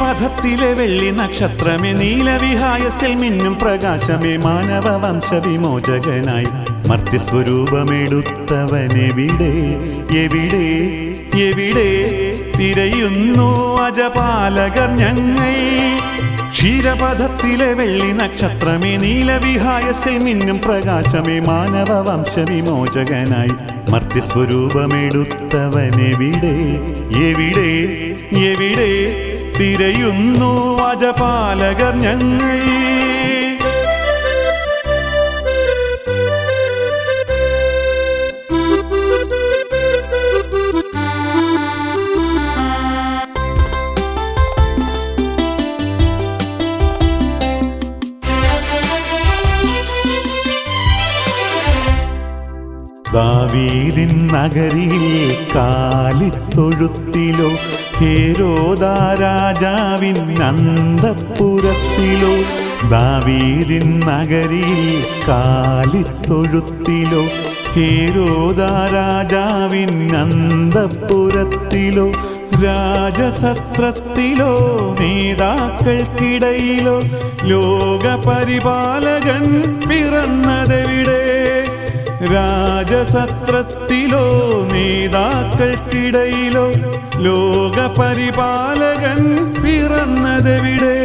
ക്ഷീരപഥത്തിലെ വെള്ളി നക്ഷത്രമേ, നീലവിഹായസിൽ മിന്നും പ്രകാശമേ, മാനവ വംശ വിമോചകനായി മർത്യസ്വരൂപമെടുത്തവനെവിടെ, എവിടെ എവിടെ തിരയുന്നു അജപാലകർ ഞങ്ങൾ. ക്ഷീരപഥത്തിലെ വെള്ളി നക്ഷത്രമേ, നീലവിഹായസിൽ മിന്നും പ്രകാശമേ, മാനവ വംശ വിമോചകനായി മർത്യസ്വരൂപമെടുത്തവനെവിടെ, എവിടെ എവിടെ തിരയുന്നു അജപാലകർ ഞങ്ങൾ. ദാവീദിൻ നഗരിയിൽ കാലിത്തൊഴുത്തിലോ, ഹേരോദാ രാജാവിൻ അന്തഃപുരത്തിലോ. ദാവീദിൻ നഗരിയിൽ കാലിത്തൊഴുത്തിലോ, ഹേരോദാ രാജാവിൻ അന്തഃപുരത്തിലോ. രാജസത്രത്തിലോ നേതാക്കൾക്കിടയിലോ, ലോകപരിപാലകൻ പിറന്നതെവിടെ. രാജസത്രത്തിലോ നേതാക്കൾക്കിടയിലോ, ലോകപരിപാലകൻ പിറന്നതെവിടെ.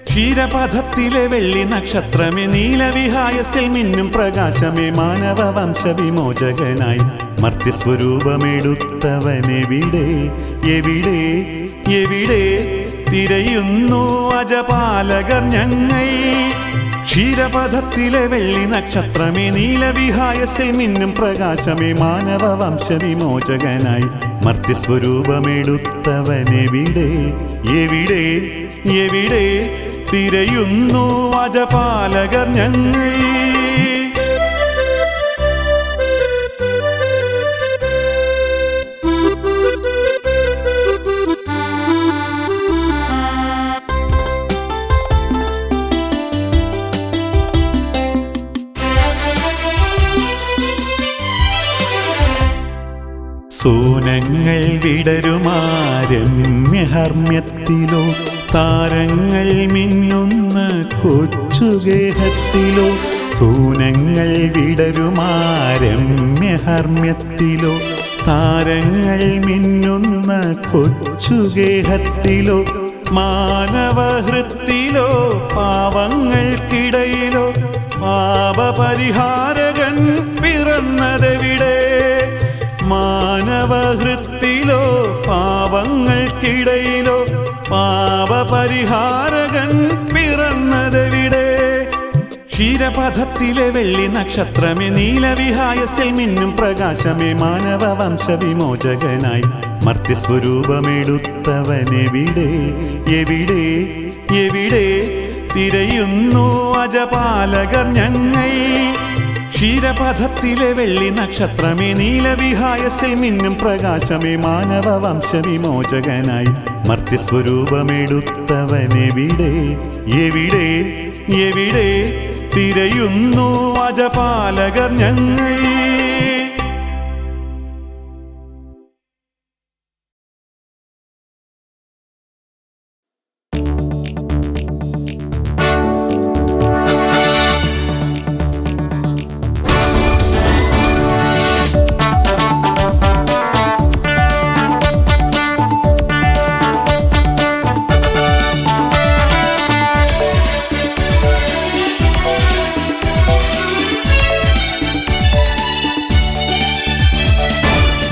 ക്ഷീരപഥത്തിലെ വെള്ളി നക്ഷത്രമേ, നീലവിഹായസിൽ മിന്നും പ്രകാശമേ, മാനവ വംശ വിമോചകനായി മർത്യസ്വരൂപമെടുത്തവനെവിടെ, എവിടെ എവിടെ തിരയുന്നു അജപാലകർ ഞങ്ങൾ. ക്ഷീരപഥത്തിലെ വെള്ളി നക്ഷത്രമേ, നീലവിഹായസിൽ മിന്നും പ്രകാശമേ, മാനവ വംശ വിമോചകനായി മർത്യസ്വരൂപമെടുത്തവനെവിടെ, എവിടെ എവിടെ തിരയുന്നു അജപാലകർ ഞങ്ങൾ. സൂനങ്ങൾ വിടരുമാ രമ്യഹർമ്മ്യത്തിലോ, താരങ്ങൾ മിന്നുന്ന കൊച്ചുഗേഹത്തിലോ. സൂനങ്ങൾ വിടരുമാ രമ്യഹർമ്മ്യത്തിലോ, താരങ്ങൾ മിന്നുന്ന കൊച്ചുഗേഹത്തിലോ. മാനവഹൃത്തിലോ പാവങ്ങൾക്കിടയിലോ, പാപപരിഹാരകൻ പിറന്നതെവിടെ. മാനവഹൃത്തിലോ പാവങ്ങൾക്കിടയിലോ, പാപപരിഹാരകൻ പിറന്നതെവിടെ. ക്ഷീരപഥത്തിലെ വെള്ളി നക്ഷത്രമേ, നീലവിഹായസിൽ മിന്നും പ്രകാശമേ, മാനവ വംശ വിമോചകനായി മർത്യസ്വരൂപമെടുത്തവനെവിടെ, എവിടെ എവിടെ തിരയുന്നു അജപാലകർ ഞങ്ങൾ. ക്ഷീരപഥത്തിലെ വെള്ളി നക്ഷത്രമേ, നീലവിഹായസിൽ മിന്നും പ്രകാശമേ, മാനവ വംശ വിമോചകനായി മർത്യസ്വരൂപമെടുത്തവനെവിടെ, എവിടെ എവിടെ തിരയുന്നു അജപാലകർ ഞങ്ങൾ.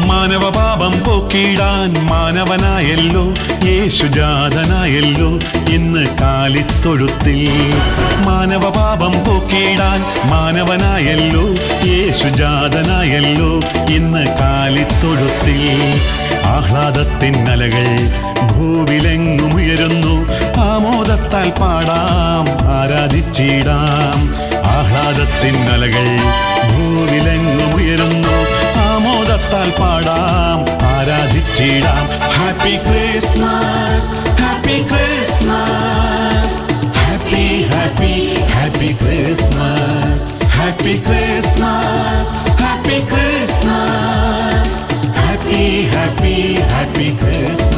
മാനവപാപം പോക്കിടാൻ മാനവനായല്ലോ, യേശുജാതനായല്ലോ ഇന്ന് കാലിത്തൊഴുത്തിൽ. മാനവപാപം പോക്കിടാൻ മാനവനായല്ലോ, യേശുജാതനായല്ലോ ഇന്ന് കാലിത്തൊഴുത്തിൽ. ആഹ്ലാദത്തിൻ അലകൾ ഭൂവിലെങ്ങുമുയരുന്നു, ആമോദത്താൽ പാടാം ആരാധിച്ചിടാം. ആഹ്ലാദത്തിൻ അലകൾ ഭൂവിലെങ്ങുമുയരുന്നു, ആമോദത്താൽ പാടാം ആരാധിച്ചിടാം. Happy Christmas, happy Christmas, happy happy happy Christmas, happy Christmas, happy Christmas, happy happy happy Christmas.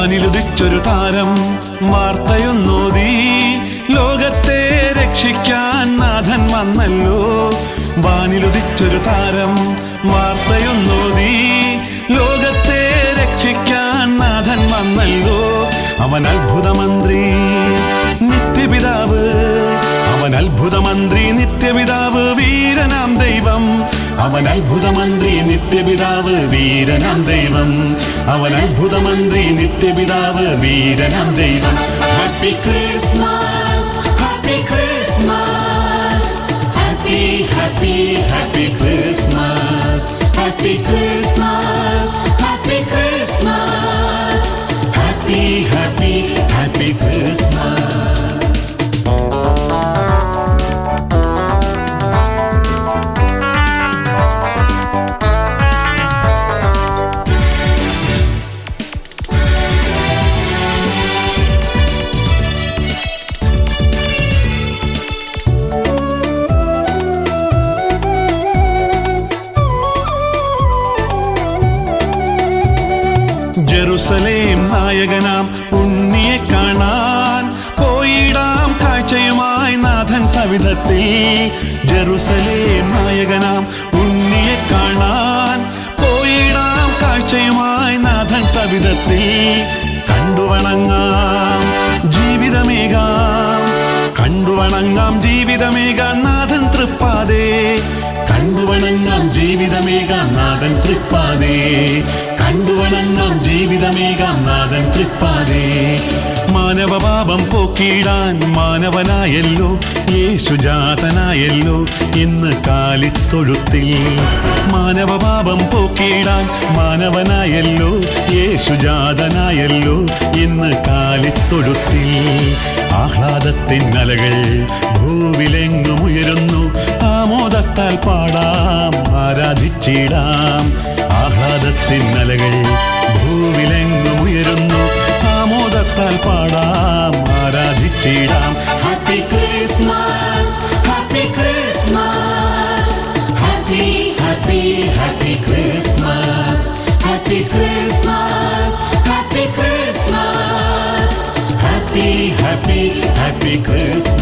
വാനിലുദിച്ചൊരു താരം വാർത്തയൊന്നോതി, ലോകത്തെ രക്ഷിക്കാൻ നാഥൻ വന്നല്ലോ. വാനിലുദിച്ചൊരു താരം വാർത്തയൊന്നോതി, ലോകത്തെ രക്ഷിക്കാൻ നാഥൻ വന്നല്ലോ. അവൻ അത്ഭുതമന്ത്രി നിത്യപിതാവ്, അവൻ അത്ഭുതമന്ത്രി നിത്യപിതാവ് വീരനാം ദൈവം. അവൻ അത്ഭുതമന്ത്രി നിത്യപിതാവ് വീരനാം ദൈവം. അവൻ അത്ഭുതമന്ത്രി നിത്യപിതാവ് വീരനാം ദൈവം. Happy Christmas, happy Christmas, happy happy happy Christmas, happy Christmas, happy Christmas, happy happy happy Christmas. Jerusalem നായകനാം ഉണ്ണിയെ കാണാൻ പോയിടാം കാഴ്ചയുമായി നാഥൻ സവിധത്തിൽ. ജെറുസലേം നായകനാം ഉണ്ണിയെ കാണാൻ പോയിടാം കാഴ്ചയുമായി നാഥൻ സവിധത്തിൽ. കണ്ടുവണങ്ങാം ജീവിതമേകാം, കണ്ടുവണങ്ങാം ജീവിതമേകാം നാഥൻ തൃപ്പാതേ. കണ്ടുവണങ്ങാം ജീവിതമേകാം നാഥൻ തൃപ്പാതേ. കണ്ടുവണങ്ങാം ജീവിതമേകാം നാഥൻ തൃപ്പാതേ. മാനവപാപം പോക്കിയിടാൻ മാനവനായല്ലോ, യേശുജാതനായല്ലോ ഇന്ന് കാലിത്തൊഴുത്തിൽ. മാനവപാപം പോക്കിയിടാൻ മാനവനായല്ലോ, യേശുജാതനായല്ലോ ഇന്ന് കാലിത്തൊഴുത്തിൽ. ആഹ്ലാദത്തിൻ അലകൾ ഭൂവിലെങ്ങും ഉയരുന്നു, ആമോദത്താൽ പാടാം ആരാധിച്ചിടാം. ആഹ്ലാദത്തിൻ അലകൾ ഭൂവിലെങ്ങും ഉയരുന്നു, ആമോദത്താൽ പാടാം ആരാധിച്ചിടാം. Happy Christmas, happy Christmas, happy happy happy Christmas, happy Christmas, happy Christmas, happy happy happy Christmas.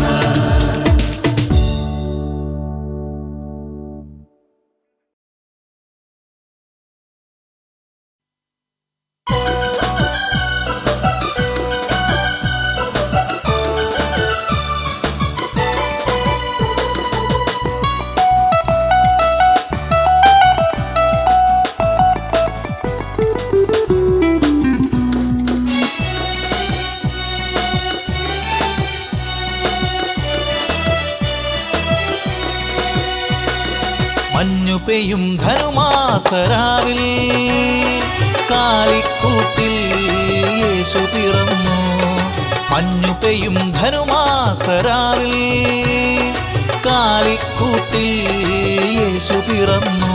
പെയ്യും ധനുമാസരാവിൽ കാലിക്കൂട്ടിൽ യേശു പിറന്നു. മഞ്ഞു പെയ്യും ധനുമാസരാവിൽ കാലിക്കൂട്ടിൽ യേശു പിറന്നു.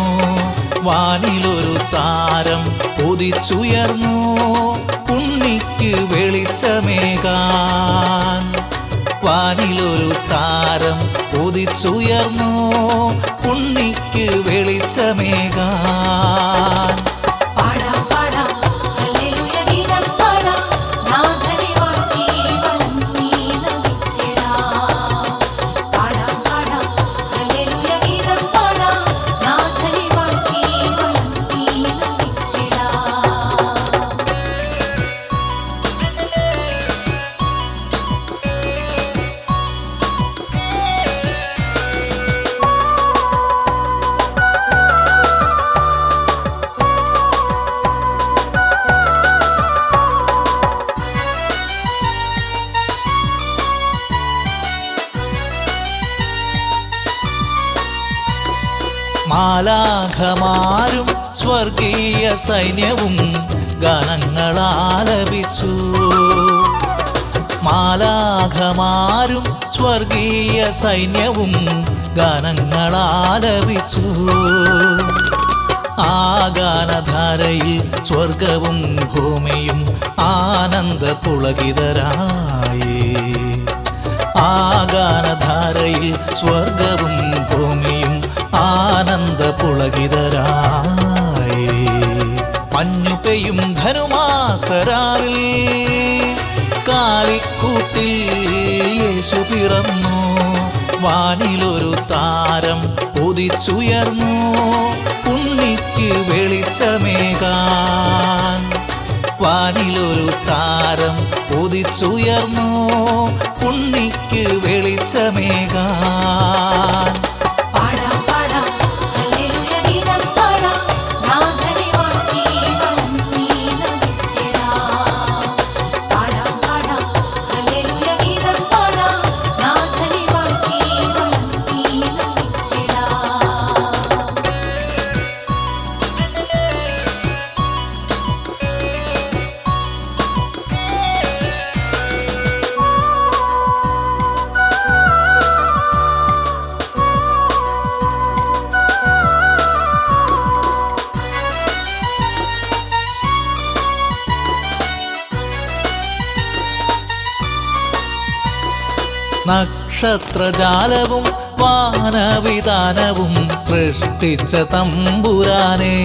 വാനിലൊരു താരം ഉദിച്ചുയർന്നു, ഉണ്ണിക്ക് വെളിച്ചമേകാൻ. വാനിലൊരു താരം ഉദിച്ചുയർന്നു, ഉണ്ണിക്ക് വെളിച്ചമേകാൻ. മാലാഖമാരും സ്വർഗീയ സൈന്യവും ഗാനങ്ങളാലപിച്ചു. മാലാഖമാരും സ്വർഗീയ സൈന്യവും ഗാനങ്ങളാലപിച്ചു. ആ ഗാനധാരയിൽ സ്വർഗവും ഭൂമിയും ആനന്ദ പുളകിതരായി. ആ ഗാനധാരയിൽ സ്വർഗവും ഭൂമിയും ആനന്ദ പുളകിതരായി. മഞ്ഞു പെയ്യും ധനുമാസരാവിൽ യേശു പിറന്നു. വാനിലൊരു താരം ഉദിച്ചുയർന്നു, ഉണ്ണിക്ക് വെളിച്ചമേകാൻ. വാനിലൊരു താരം ഉദിച്ചുയർന്നു, ഉണ്ണിക്ക് വെളിച്ചമേകാൻ. പാടാം പാടാം ഹല്ലേലൂയ ഗീതം പാടാം, നാഥനെ വാഴ്ത്തി വന്ദിച്ചിടാം. പാടാം പാടാം ഹല്ലേലൂയ ഗീതം പാടാം, നാഥനെ വാഴ്ത്തി വന്ദിച്ചിടാം. നക്ഷത്രജാലവും വാനവിധാനവും സൃഷ്ടിച്ച തമ്പുരാനേ.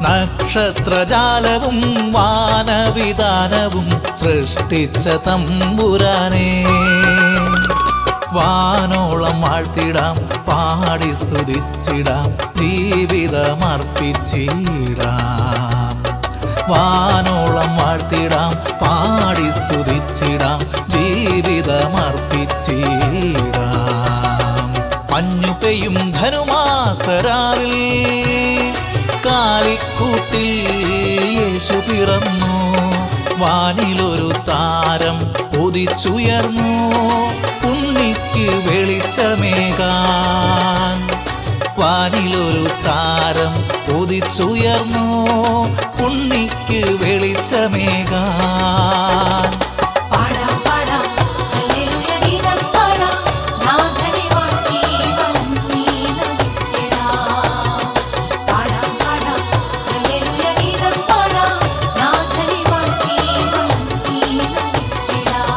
നക്ഷത്രജാലവും വാനവിധാനവും സൃഷ്ടിച്ച തമ്പുരാനേ. വാനോളം വാഴ്ത്തിടാം, പാടി സ്തുതിച്ചിടാം, ജീവിതമർപ്പിച്ചിടാം. വാനോളം വാഴ്ത്തിടാം, പാടി സ്തുതിച്ചിടാം, ജീവിതമർപ്പിച്ചിടാം. മഞ്ഞു പെയ്യും ധനുമാസരാവിൽ കാലിക്കൂട്ടിൽ യേശു പിറന്നു. വാനിലൊരു താരം ഉദിച്ചുയർന്നു, ഉണ്ണിക്ക് വെളിച്ചമേകാൻ. വാനിലൊരു താരം ഉദിച്ചുയർന്നു, ഉണ്ണിക്ക് വെളിച്ചമേകാൻ. പാടാം പാടാം ഹല്ലേലൂയ ഗീതം പാടാം, നാഥനെ വാഴ്ത്തി വന്ദിച്ചിടാം. പാടാം പാടാം ഹല്ലേലൂയ ഗീതം പാടാം, നാഥനെ വാഴ്ത്തി വന്ദിച്ചിടാം.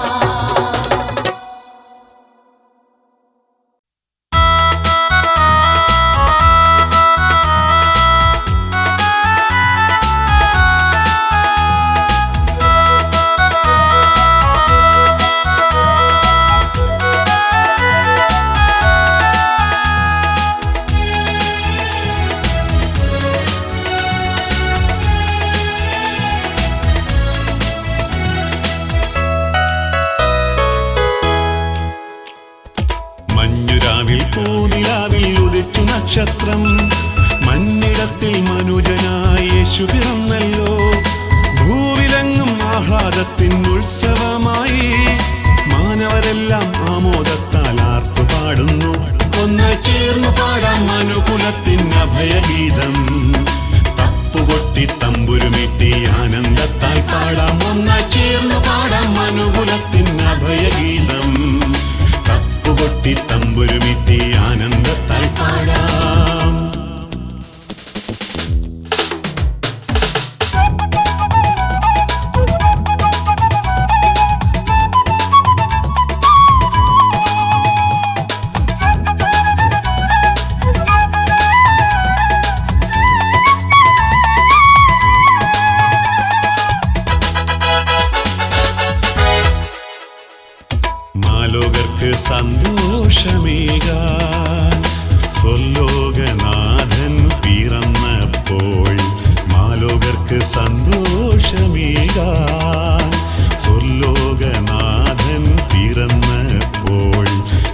മഞ്ഞുരാവിൽ പൂനിലാവിൽ ഉദിച്ചു നക്ഷത്രം, മഞ്ഞിടത്തിൽ മനുജനായി യേശു പിറന്നല്ലോ. ഭൂവിലെങ്ങും ആഹ്ലാദത്തിൻ ഉത്സവമായി, മാനവരെല്ലാം ആമോദത്താൽ ആർത്തുപാടുന്നു. ഒന്ന് ചേർന്ന് പാടാം മനുകുലത്തിൻ അഭയഗീതം, തപ്പുകൊട്ടി തമ്പുരുമിട്ടി ആനന്ദത്താൽ പാടാം. ഒന്ന് ചേർന്ന് പാടാം മനുകുലത്തിൻ അഭയഗീതം, തപ്പുകൊട്ടി തമ്പുരുമിട്ടി ആനന്ദത്താൽ പാടാം. മാലോകർക്ക് സന്തോഷമേകാൻ സ്വലോകനാഥൻ പിറന്നപ്പോൾ. മാലോകർക്ക് സന്തോഷമേകാൻ സ്വലോകനാഥൻ പിറന്നപ്പോൾ.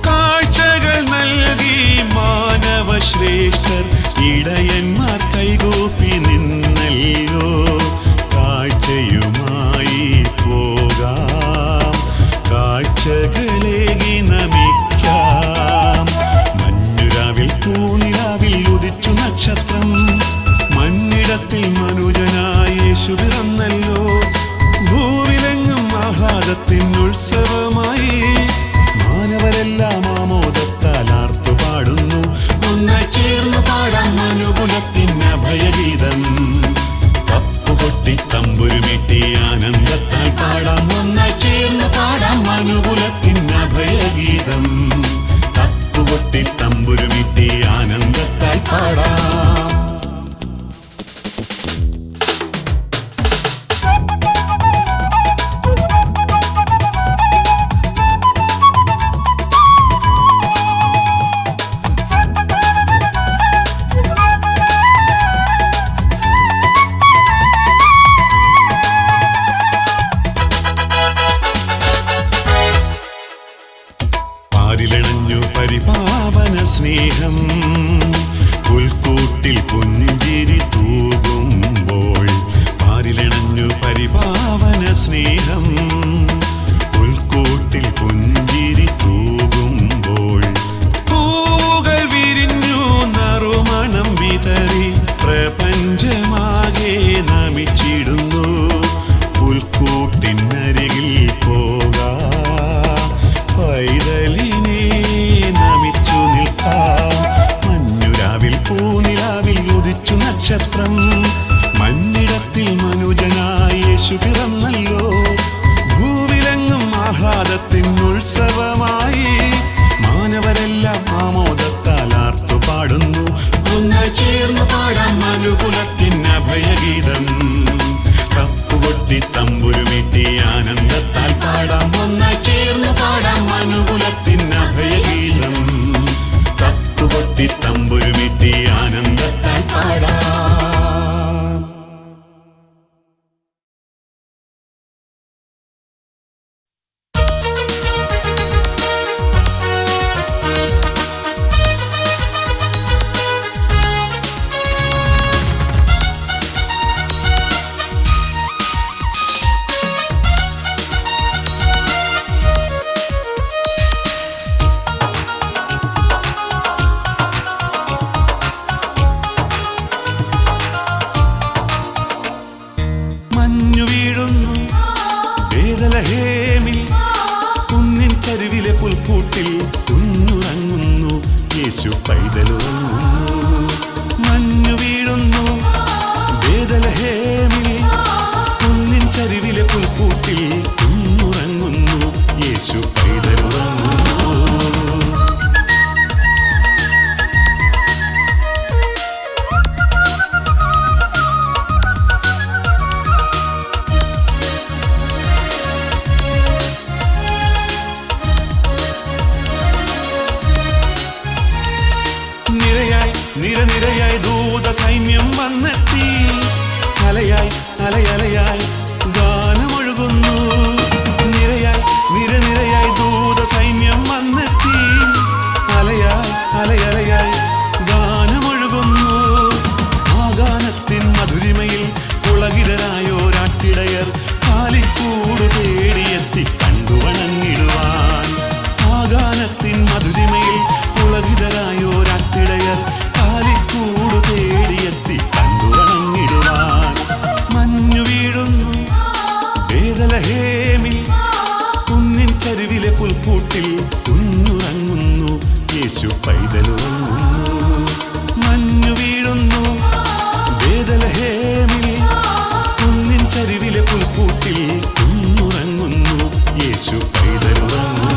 കാഴ്ചകൾ നൽകി മാനവശ്രേഷ്ഠർ ഇടയന്മാർ കൈകൂപ്പി നിന്നല്ലോ. കാഴ്ചയുമായി പോകാം, കാഴ്ചകളേകി നമിക്കാം. മഞ്ഞുരാവിൽ പൂനിലാവിൽ ഉദിച്ചു നക്ഷത്രം, മഞ്ഞിടത്തിൽ മനുജനായി യേശു പിറന്നല്ലോ. ഭൂവിലെങ്ങും ആഹ്ലാദത്തിൻ ഉത്സവമായി, മാനവരെല്ലാം ആമോദത്താൽ ആർത്തുപാടുന്നു. ഒന്ന് ചേർന്ന് പാടാം മനുകുലത്തിൻ അഭയഗീതം, തപ്പുകൊട്ടി തമ്പുരുമിട്ടി ആനന്ദത്താൽ പാടാം. ഒന്ന് ചേർന്ന് പാടാം മനുകുലത്തിൻ അഭയഗീതം, തപ്പുകൊട്ടി തമ്പുരുമിട്ടി ആനന്ദത്താൽ പാടാം. പാരിലണഞ്ഞു പരിപാവന സ്നേഹം പുൽക്കൂട്ടിൽ പുഞ്ചിരി തൂകുമ്പോൾ പാരിലണഞ്ഞു പരിപാവന സ്നേഹം പുൽക്കൂട്ടിൽ പുഞ്ചിരി തൂകുമ്പോൾ പൂകൾ വിരിഞ്ഞു നറുമണം വിതറി പ്രപഞ്ചമാകെ നമിച്ചിടുന്നു പുൽക്കൂട്ടിനരികിൽ പോകാം പൈതലിനെ നമിച്ചു നിൽക്കാം മഞ്ഞുരാവിൽ പൂനിലാവിൽ ഉദിച്ചു നക്ഷത്രം മഞ്ഞിടത്തിൽ മനുജനായി യേശു പിറന്നല്ലോ ഭൂവിലെങ്ങും ആഹ്ലാദത്തിൻ ഉത്സവമായി മാനവരെല്ലാം ആമോദത്താൽ ആർത്തുപാടുന്നു ഒന്നായി ചേർന്നു പാടാം മനുകുലത്തിൻ അഭയഗീതം തപ്പുകൊട്ടി തമ്പുരുമീട്ടി ആനന്ദത്താൽ പാടാം ഒന്നായി ചേർന്നു പാടാം മനുകുലത്തിൻ അഭയഗീതം തപ്പുകൊട്ടി തമ്പുരുമീട്ടി ആനന്ദത്താൽ പാടാം. മഞ്ഞു വീഴുന്നു ബേഥലഹേമിൽ കുന്നിൻ ചരിവിലെ പുൽക്കൂട്ടിൽ കുഞ്ഞുറങ്ങുന്നു യേശു പൈതലുറങ്ങുന്നു മഞ്ഞു വീഴുന്നു ബേഥലഹേമിൽ കുന്നിൻ ചരിവിലെ പുൽക്കൂട്ടിൽ കുഞ്ഞുറങ്ങുന്നു യേശു പൈതലുറങ്ങുന്നു നിരനിരയായി ദൂത സൈന്യം വന്നെത്തി അലയായി അലയലയായി ഗാനമൊഴുകുന്നു നിരനിരയായി ദൂത സൈന്യം വന്നെത്തി അലയായി അലയലയായി ഗാനമൊഴുകുന്നു ആ ഗാനത്തിൻ മധുരിമയിൽ പുളകിതരായോരാട്ടിടയർ കാലിക്കൂട് തേടിയെത്തി കണ്ടുവണങ്ങിടുവാൻ ആ ഗാനത്തിൻ മധുരിമയിൽ പുളകിതരായോരാട്ടിടയർ കാലിക്കൂട് തേടിയെത്തി കണ്ടുവണങ്ങിടുവാൻ മഞ്ഞു വീഴുന്നു ബേഥലഹേമിൽ കുന്നിൻ ചരിവിലെ പുൽക്കൂട്ടിൽ കുഞ്ഞുറങ്ങുന്നു യേശു പൈതലുറങ്ങുന്നു മഞ്ഞു വീഴുന്നു ബേഥലഹേമിൽ കുന്നിൻ ചരിവിലെ പുൽക്കൂട്ടിൽ കുഞ്ഞുറങ്ങുന്നു യേശു പൈതലുറങ്ങുന്നു.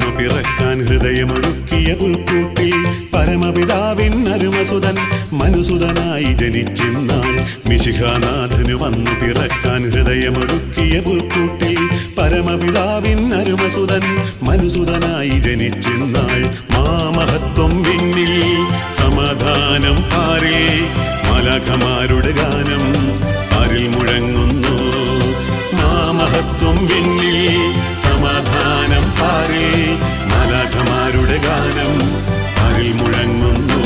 വന്നു പിറക്കാൻ ഹൃദയമൊരുക്കിയ പുൽക്കൂട്ടിൽ പരമപിതാവിൻ അരുമസുതൻ മനുസുതനായി ജനിച്ചെന്നാൾ മിശിഹാനാഥനു വന്നു പിറക്കാൻ ഹൃദയമൊരുക്കിയ പുൽക്കൂട്ടിൽ പരമപിതാവിൻ അരുമസുതൻ മനുസുതനായി ജനിച്ചെന്നാൾ മാമഹത്വം വിണ്ണിൽ സമാധാനം ആരേ മാലാഖമാരുടെ ഗാനം ആരിൽ മുഴങ്ങുന്നു മാമഹത്വം വിണ്ണിൽ സമാധാനം ആരേ മാലാഖമാരുടെ ഗാനം ആരിൽ മുഴങ്ങുന്നു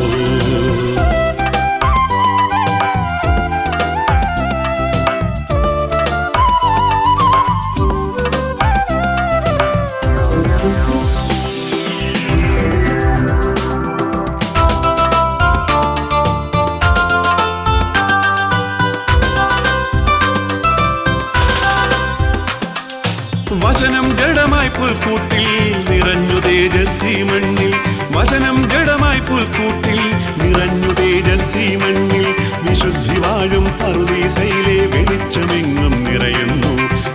വചനം ജഡമായി പുൽക്കൂട്ടിൽ നിറഞ്ഞു തേജസ്വി മണ്ണിൽ വചനം ജഡമായി പുൽക്കൂട്ടിൽ നിറഞ്ഞു തേജസ്വി മണ്ണിൽ വിശുദ്ധി വാഴും പറുദീസയിലെ വെളിച്ചമെങ്ങും നിറയുന്നു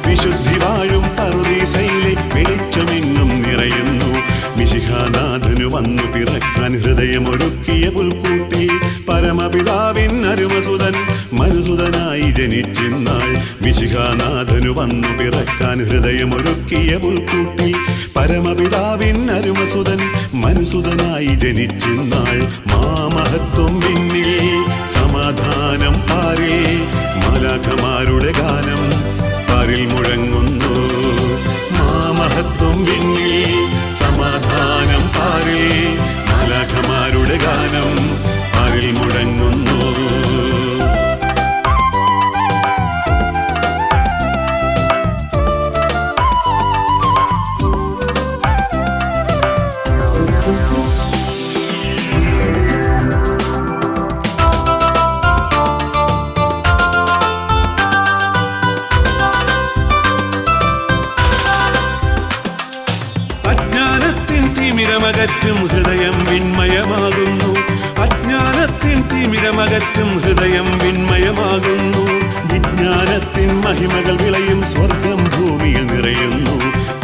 വിശുദ്ധി വാഴും പറുദീസയിലെ വെളിച്ചമെങ്ങും നിറയുന്നു മിശിഹാനാഥനു വന്നു പിറക്കാൻ ഹൃദയമൊരുക്കിയ പുൽക്കൂട്ടിൽ പരമപിതാവിൻ അരുമസുതൻ മനുസുതനായി ജനിച്ചെന്നാൾ മിശിഹാനാഥനു വന്നു പിറക്കാൻ ഹൃദയമൊരുക്കിയ പുൽക്കൂട്ടിൽ പരമപിതാവിൻ അരുമസുതൻ മനുസുതനായി ജനിച്ചെന്നാൾ മാമഹത്വം വിണ്ണിൽ സമാധാനം ആരേ മാലാഖമാരുടെ ഗാനം ആരിൽ മുഴങ്ങുന്നു മാമഹത്വം വിണ്ണിൽ സമാധാനം ആരേ മാലാഖമാരുടെ ഗാനം ആരിൽ മുഴങ്ങുന്നു തിമിരമകറ്റും ഹൃദയം വിൺമയമാകുന്നു അജ്ഞാനത്തിൻ തിമിരമകറ്റും ഹൃദയം വിൺമയമാകുന്നു വിജ്ഞാനത്തിൻ മഹിമകൾ വിളയും സ്വർഗം ഭൂമിയിൽ നിറയുന്നു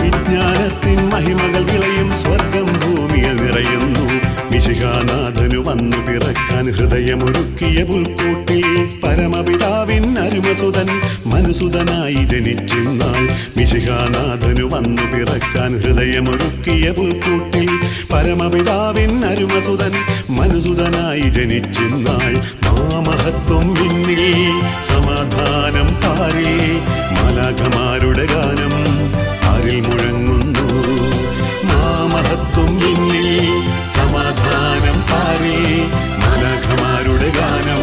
വിജ്ഞാനത്തിൻ മഹിമകൾ വിളയും സ്വർഗം ഭൂമിയിൽ നിറയുന്നു മിശിഹാനാഥനു വന്നു പിറക്കാൻ ഹൃദയമൊരുക്കിയ പുൽക്കൂട്ടിൽ പരമപിതാവിൻ അരുമസുതൻ മനുസുതനായി ജനിച്ചെന്നാൾ മിശിഹാനാഥനു വന്നു പിറക്കാൻ ഹൃദയമൊരുക്കിയ പുൽക്കൂട്ടിൽ പരമപിതാവിൻ അരുമസുതൻ മനുസുതനായി ജനിച്ചെന്നാൾ മാമഹത്വം വിണ്ണിൽ സമാധാനം ആരേ മാലാഖമാരുടെ ഗാനം ആരിൽ മുഴങ്ങുന്നു മാമഹത്വം വിണ്ണിൽ സമാധാനം ആരേ മാലാഖമാരുടെ ഗാനം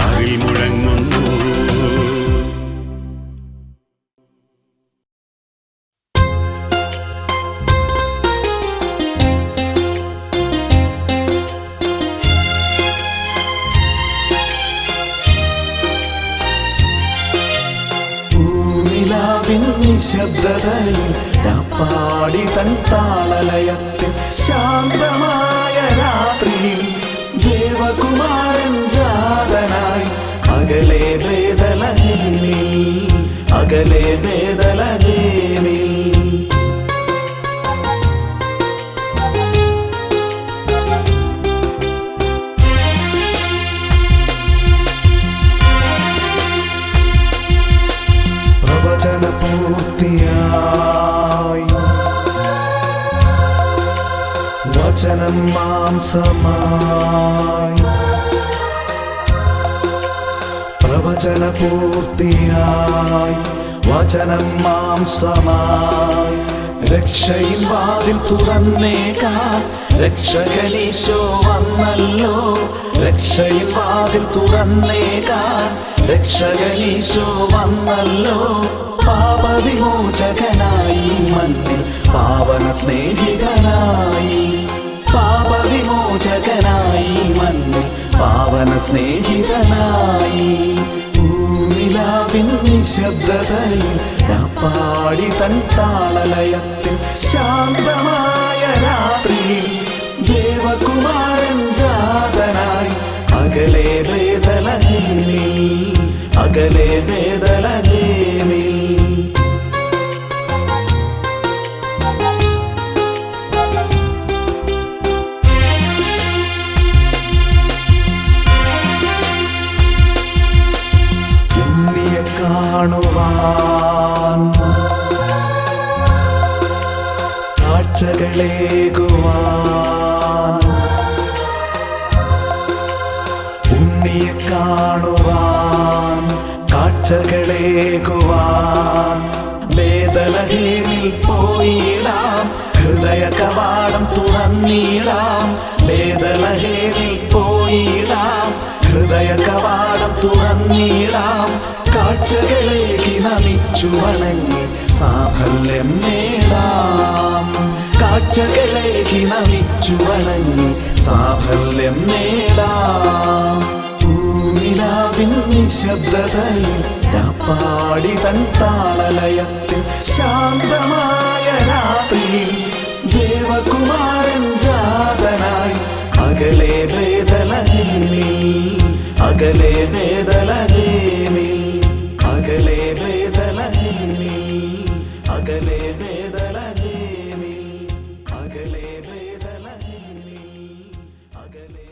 ആരിൽ മുഴങ്ങുന്നു നിശബ്ദതയിൽ രാപ്പാടി തൻ താളലയത്തിൽ ശാന്തമായ രാത്രിയിൽ ദേവകുമാരൻ ജാതനായി അകലെ ബേദലഹേമിൽ അകലെ ബേദലഹേമിൽ പൂർത്തിയായി വചനം മാംസമായി പ്രവചന പൂർത്തിയായി വചനം മാംസമായി രക്ഷയിൻ വാതിൽ തുറന്നേക്കാം രക്ഷകനീശോ വന്നല്ലോ രക്ഷയിൻ വാതിൽ തുറന്നേക്കാം രക്ഷകനീശോ വന്നല്ലോ പാപവിമോചകനായി മണ്ണിൽ പാവന സ്നേഹിതനായി പാപവിമോചകനായി മണ്ണിൽ പാവന സ്നേഹിതനായി പൂനിലാവിൻ നിശബ്ദതയിൽ രാപ്പാടി തൻ താളലയത്തിൽ ശാന്തമായ രാത്രിയിൽ ദേവകുമാരൻ ജാതനായി അകലെ ബേദലഹേമിൽ അകലെ ബേദലഹേമിൽ കാണുവാൻ കാഴ്ചകളേകുവാൻ ഉണ്ണിയെ കാണുവാൻ കാഴ്ചകളേകുവാൻ ബേതലഹേമിൽ പോയിടാം ഹൃദയ കവാടം തുറന്നിടാം ബേതലഹേമിൽ പോയിടാം ഹൃദയ കവാടം തുറന്നിടാം കാഴ്ചകളേകി നമിച്ചു വണങ്ങി സാഫല്യം നേടാം കാഴ്ചകളേകി നമിച്ചു വണങ്ങി സാഫല്യം നേടാം പൂനിലാവിൻ നിശബ്ദതയിൽ രാപ്പാടി തൻ താളലയത്തിൽ ശാന്തമായ രാത്രിയിൽ ദേവകുമാരൻ ജാതനായി അകലെ ബേതലഹേമിൽ അകലെ ബേതലഹേമിൽ അകലെ ബേതലഹേമിൽ അകലെ ബേതലഹേമിൽ അകലെ ബേതലഹേമിൽ അകലെ